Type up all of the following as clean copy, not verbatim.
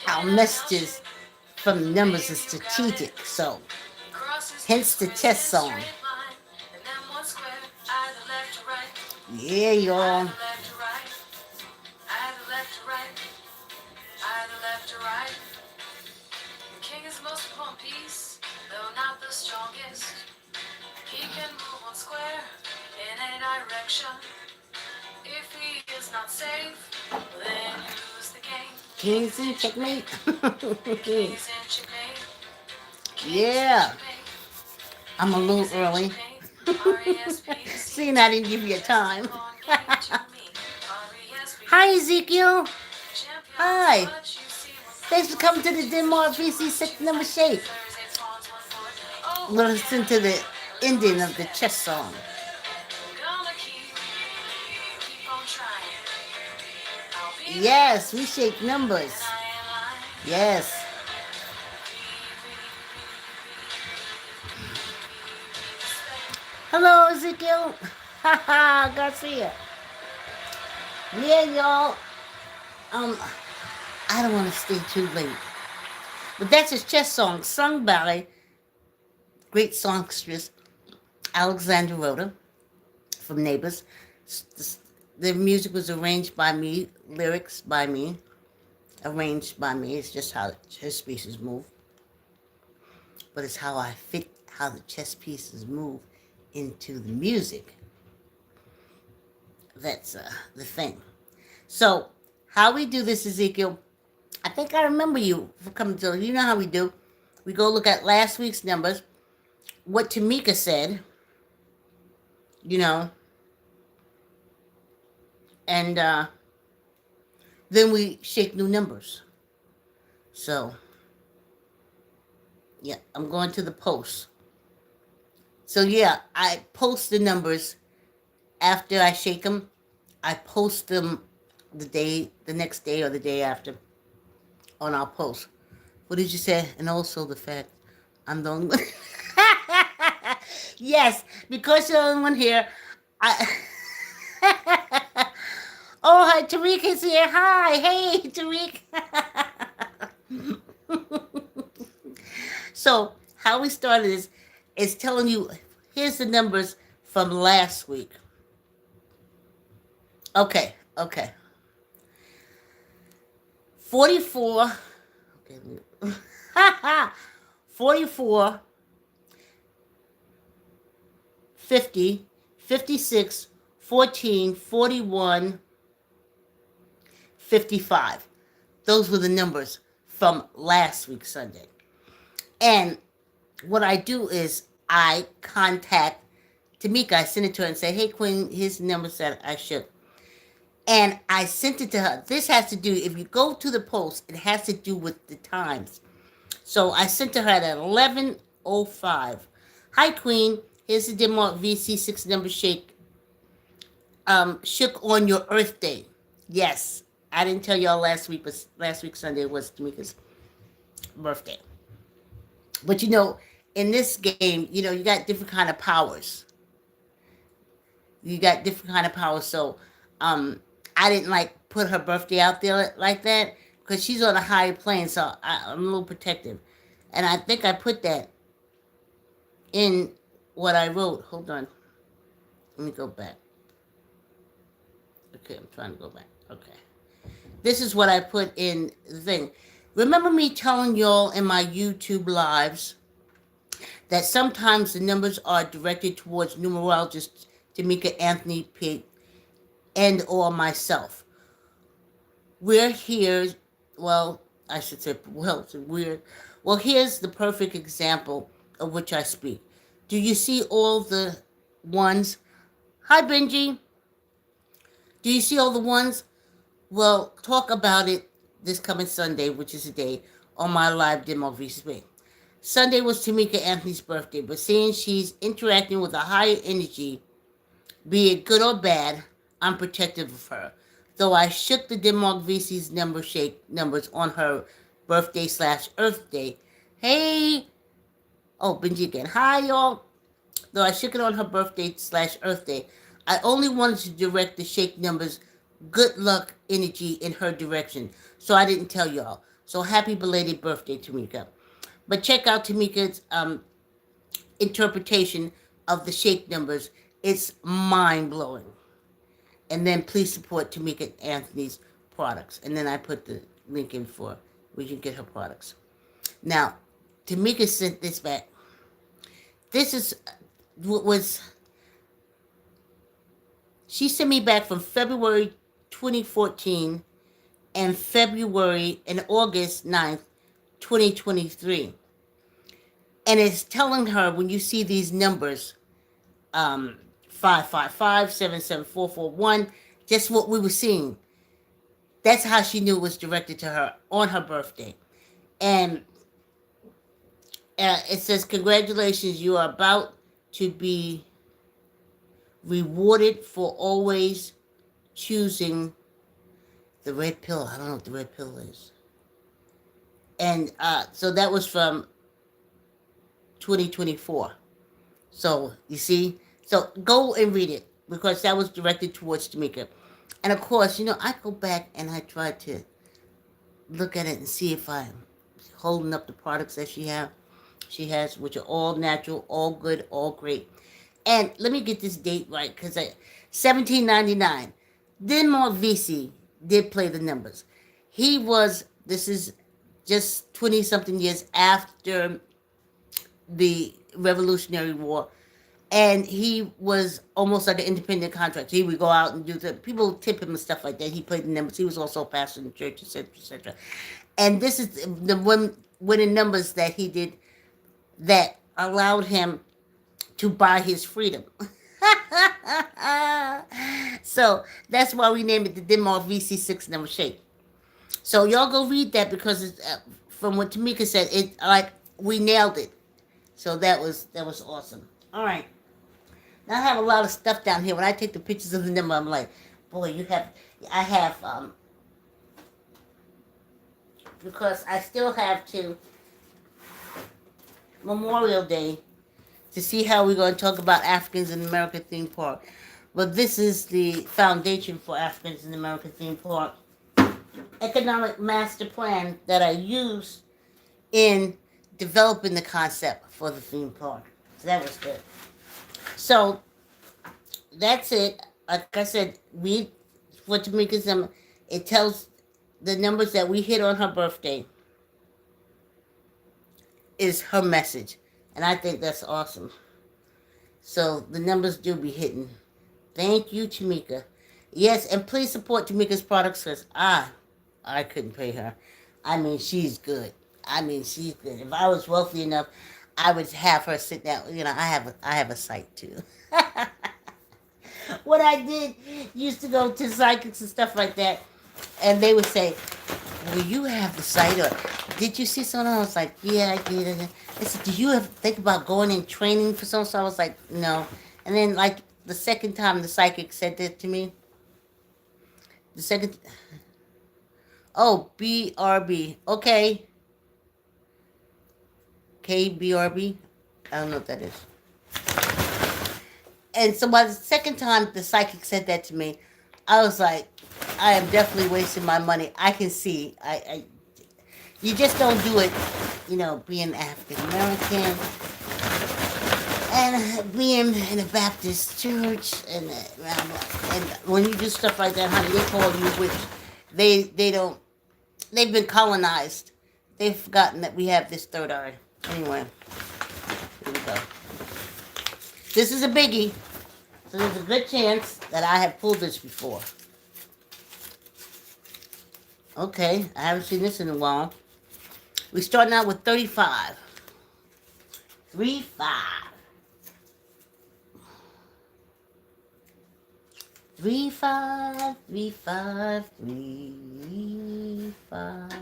Our messages from the numbers is strategic, so hence the chess song. Yeah, y'all. Kings in checkmate. Yeah. I'm a little early. Seeing I didn't give you a time. Hi, Ezekiel. Hi. Thanks for coming to the Denmark VC 6 number shape. Listen to the ending of the chess song. Yes, we shake numbers. Yes. Hello, Ezekiel. Haha, Garcia. Yeah, y'all. I don't want to stay too late. But that's his chess song, sung by great songstress Alexandra Rhoda from Neighbors. The music was arranged by me, lyrics by me, arranged by me. It's just how the chess pieces move. But it's how I fit how the chess pieces move into the music. That's the thing. So, how we do this, Ezekiel, I think I remember you for coming to, you know how we do. We go look at last week's numbers, what Tamika said, you know, and then we shake new numbers. So, yeah, I'm going to the post. So, yeah, I post the numbers after I shake them. I post them the next day or the day after on our post. What did you say? And also the fact I'm the only one. Yes, because you're the only one here. I Oh, hi, Tariq is here. Hi, hey, Tariq. So, how we started is telling you, here's the numbers from last week. Okay. 44. Okay. 44, 50, 56, 14, 41, 55. Those were the numbers from last week, Sunday. And what I do is I contact Tamika. I send it to her and say, hey, Queen, here's the numbers that I shook. And I sent it to her. This has to do, if you go to the post, it has to do with the times. So I sent to her at 11:05. Hi, Queen. Here's the Denmark VC6 number shake. Shook on your Earth Day. Yes. I didn't tell y'all last week, but last week Sunday was Tamika's birthday. But you know, in this game, you know, you got different kind of powers. So, I didn't like put her birthday out there like that because she's on a higher plane, so I'm a little protective. And I think I put that in what I wrote. Hold on. Let me go back. Okay, I'm trying to go back. Okay. This is what I put in the thing. Remember me telling y'all in my YouTube lives that sometimes the numbers are directed towards numerologist Tamika Anthony P. and or myself. We're here, well, I should say, well, it's weird. Well, here's the perfect example of which I speak. Do you see all the ones? Hi, Benji. Do you see all the ones? Well, talk about it this coming Sunday, which is a day, on my live demo VC. Sunday was Tamika Anthony's birthday, but seeing she's interacting with a higher energy, be it good or bad, I'm protective of her. Though I shook the Denmark VC's number shake numbers on her birthday / Earth Day. Hey! Oh, Benji again. Hi, y'all. Though I shook it on her birthday / Earth Day, I only wanted to direct the shake numbers good luck energy in her direction. So I didn't tell y'all. So happy belated birthday, Tamika. But check out Tamika's interpretation of the shake numbers. It's mind blowing. And then please support Tamika Anthony's products. And then I put the link in for where you can get her products. Now, Tamika sent this back. This is what was. She sent me back from February 2014 and February and August 9th, 2023. And it's telling her when you see these numbers, 555, 77441, just what we were seeing. That's how she knew it was directed to her on her birthday. And it says, congratulations, you are about to be rewarded for always choosing the red pill. I don't know what the red pill is. And so that was from 2024. So, you see? So, go and read it because that was directed towards Tamika. And of course, I go back and I try to look at it and see if I'm holding up the products that she has, which are all natural, all good, all great. And let me get this date right, because 1799. Denmark Vesey did play the numbers. This is just 20-something years after the Revolutionary War, and he was almost like an independent contractor. He would go out and people tip him and stuff like that. He played the numbers. He was also a pastor in the church, etc., etc. And this is the winning numbers that he did that allowed him to buy his freedom. So that's why we named it the Denmark VC6 number shake. So y'all go read that because it's, from what Tamika said, it like we nailed it. So that was awesome. All right. Now I have a lot of stuff down here. When I take the pictures of the number, I'm like, boy, I have because I still have to Memorial Day to see how we're going to talk about Africans in America theme park. But this is the foundation for Africans in America theme park economic master plan that I used in developing the concept for the theme park. So that was good. So that's it. Like I said, for Tamika's number, it tells the numbers that we hit on her birthday is her message. And I think that's awesome. So the numbers do be hitting. Thank you, Tamika. Yes, and please support Tamika's products because I couldn't pay her. I mean, she's good. If I was wealthy enough, I would have her sit down. I have a site too. What I did used to go to psychics and stuff like that, and they would say, "Well, you have the site, or did you see someone?" I was like, "Yeah, I did." And they said, "Do you ever think about going and training for someone?" So I was like, "No." And then, like the second time the psychic said that to me, BRB, okay. KBRB. I don't know what that is. And so by the second time the psychic said that to me, I was like, I am definitely wasting my money. I can see. You just don't do it, being African American and being in a Baptist church and when you do stuff like that, honey, they call you witch. They don't. They've been colonized. They've forgotten that we have this third eye. Anyway, here we go. This is a biggie, so there's a good chance that I have pulled this before. Okay, I haven't seen this in a while. We're starting out with 35. 35. 35, 35, 35.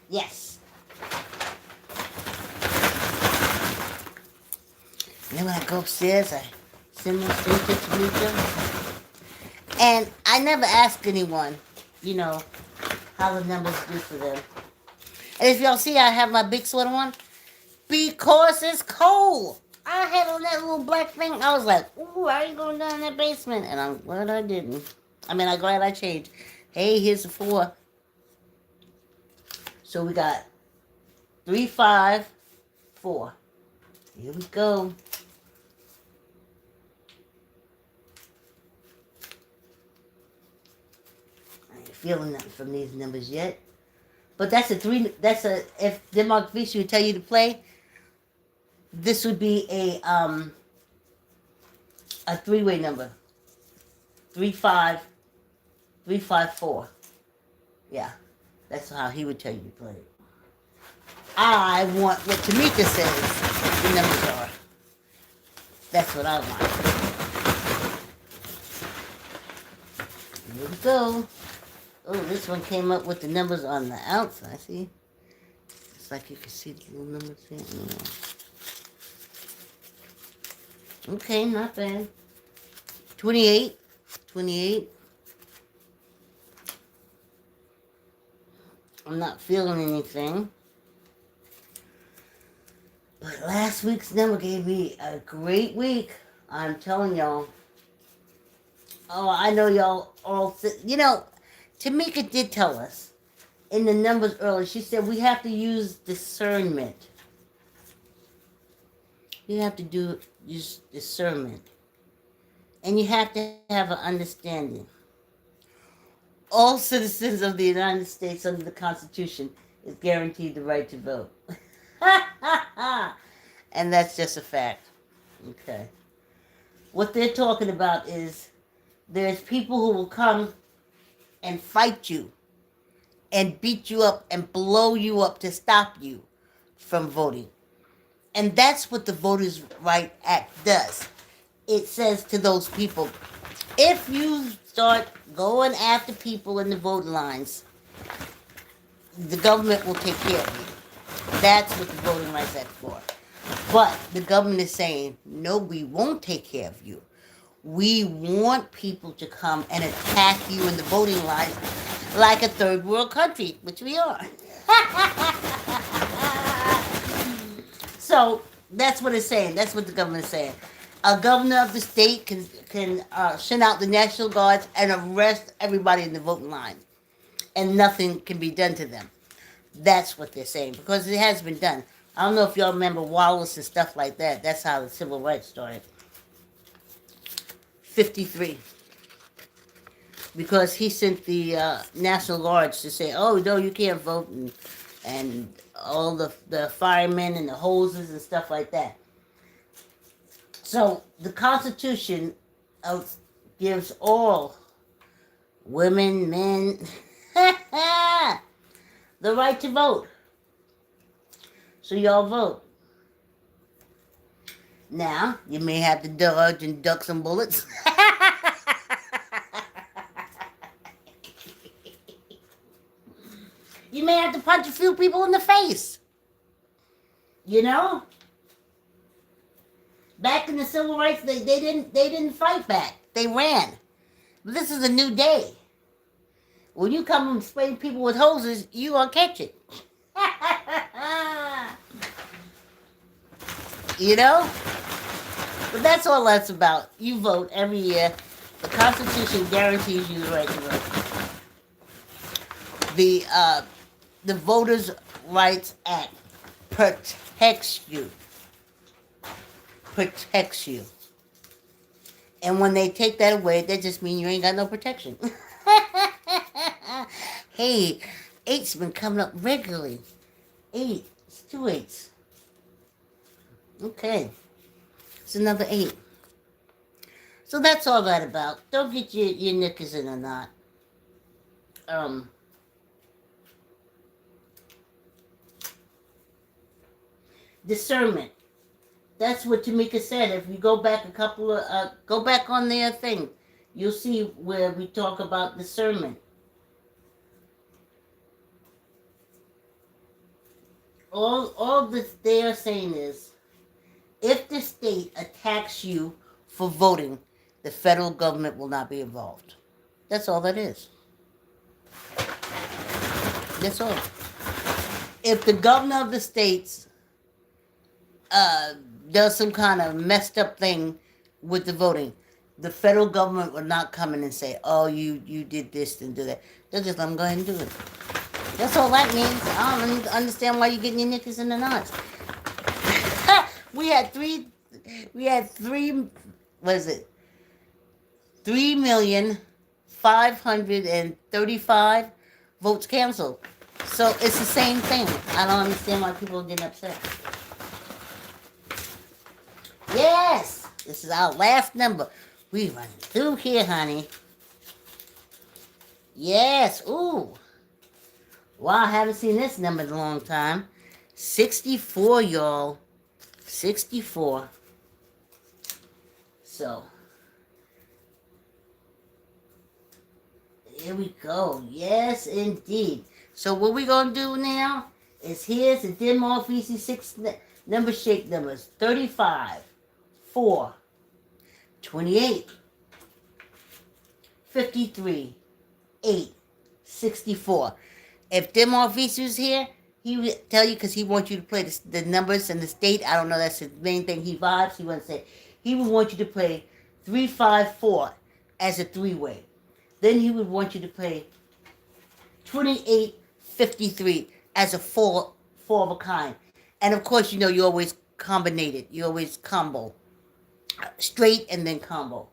Yes. And then when I go upstairs, I send my things to Tamika. And I never ask anyone, how the numbers do for them. And if y'all see, I have my big sweater on because it's cold. I had on that little black thing. I was like, ooh, I ain't going down in that basement. And I'm glad I didn't. I'm glad I changed. Hey, here's the 4. So we got 3, 5, 4. Here we go. I ain't feeling nothing from these numbers yet. But that's a 3. If Denmark Vesey would tell you to play, this would be a 3-way number. 3, 5, 3, 5, 4. Yeah, that's how he would tell you to play it. I want what Tamika says the numbers are. That's what I want. Here we go. Oh, this one came up with the numbers on the outside. See? It's like you can see the little numbers here. Yeah. Okay, not bad. 28. 28. I'm not feeling anything. But last week's number gave me a great week. I'm telling y'all. Oh, I know y'all all... Tamika did tell us in the numbers earlier. She said we have to use discernment. You have to use discernment. And you have to have an understanding. All citizens of the United States under the Constitution is guaranteed the right to vote. And that's just a fact. Okay. What they're talking about is there's people who will come and fight you and beat you up and blow you up to stop you from voting. And that's what the Voters' Right Act does. It says to those people, if you start going after people in the voting lines, the government will take care of you. That's what the Voting Rights Act for. But the government is saying, no, we won't take care of you. We want people to come and attack you in the voting lines like a third world country, which we are. So that's what it's saying. That's what the government is saying. A governor of the state can send out the National Guards and arrest everybody in the voting line. And nothing can be done to them. That's what they're saying, because it has been done. I don't know if y'all remember Wallace and stuff like that. That's how the civil rights started. 53. Because he sent the National Guards to say, oh, no, you can't vote, and all the firemen and the hoses and stuff like that. So the Constitution gives all women, men, the right to vote. So y'all vote. Now, you may have to dodge and duck some bullets. You may have to punch a few people in the face. You know? Back in the civil rights, they didn't fight back. They ran. But this is a new day. When you come and spray people with hoses, you gonna catch it. You know? But that's all that's about. You vote every year. The Constitution guarantees you the right to vote. The Voters' Rights Act protects you. Protects you. And when they take that away, that just means you ain't got no protection. Hey, 8's been coming up regularly. 8. It's 2 8s. Okay. It's another 8. So that's all that about. Don't get your knickers in a knot. Discernment. That's what Tamika said. If you go back go back on their thing, you'll see where we talk about discernment. All this they are saying is, if the state attacks you for voting, the federal government will not be involved. That's all that is. That's all. If the governor of the states does some kind of messed up thing with the voting, the federal government will not come in and say, "Oh, you did this and do that." They'll just let them go ahead and do it. That's all that means. I don't even understand why you're getting your knickers in the knots. we had three. We had three. What is it? 3,535,000 votes canceled. So it's the same thing. I don't understand why people are getting upset. Yes, this is our last number. We run through here, honey. Yes. Ooh. Wow, I haven't seen this number in a long time. 64, y'all. 64. So, here we go. Yes, indeed. So what we're going to do now is here's the Denmark VC 6 number shake numbers. 35, 4, 28, 53, 8, 64. If Denmark VC was here, he would tell you because he wants you to play the numbers and the state. I don't know. That's the main thing. He vibes. He wants to say. He would want you to play 3, 5, 4 as a three-way. Then he would want you to play 28, 53 as a four of a kind. And of course, you know, you always combinate it. You always combo. Straight and then combo.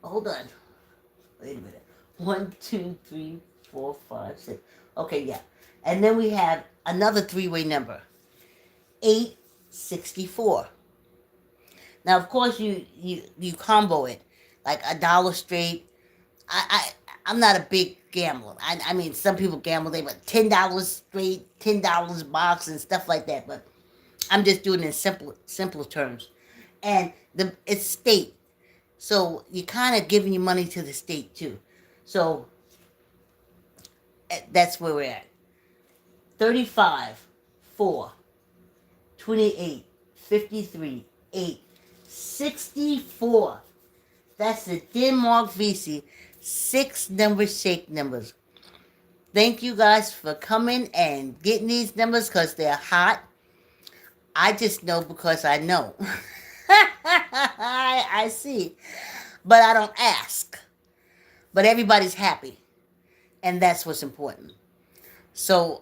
Hold on. Wait a minute. 1, 2, 3, 4, 5, 6. Okay, yeah. And then we have another three-way number. 864. Now, of course, you combo it. Like $1 straight. I'm not a big gambler. I mean, some people gamble. They put $10 straight, $10 box and stuff like that. But I'm just doing it in simple terms. And it's state. So you're kind of giving your money to the state, too. So that's where we're at. 35, 4, 28, 53, 8, 64. That's the Denmark VC 6 number shake numbers. Thank you guys for coming and getting these numbers because they're hot. I just know because I know. I see. But I don't ask. But everybody's happy. And that's what's important. So,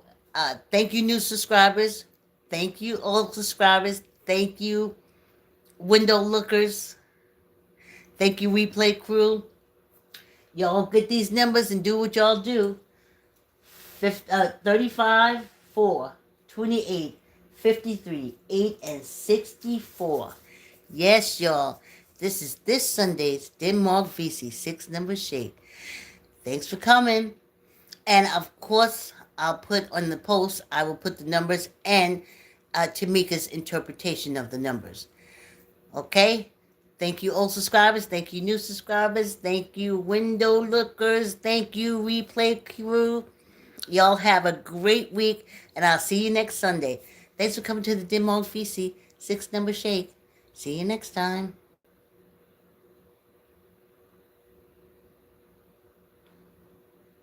thank you, new subscribers. Thank you, old subscribers. Thank you, window lookers. Thank you, replay crew. Y'all get these numbers and do what y'all do. 35, 4, 28, 53, 8, and 64. Yes, y'all. This is this Sunday's Denmark VC 6 number shake. Thanks for coming. And of course, I'll put on the post, I will put the numbers and Tamika's interpretation of the numbers. Okay? Thank you, old subscribers. Thank you, new subscribers. Thank you, window lookers. Thank you, replay crew. Y'all have a great week, and I'll see you next Sunday. Thanks for coming to the Denmark VC 6 number shake. See you next time.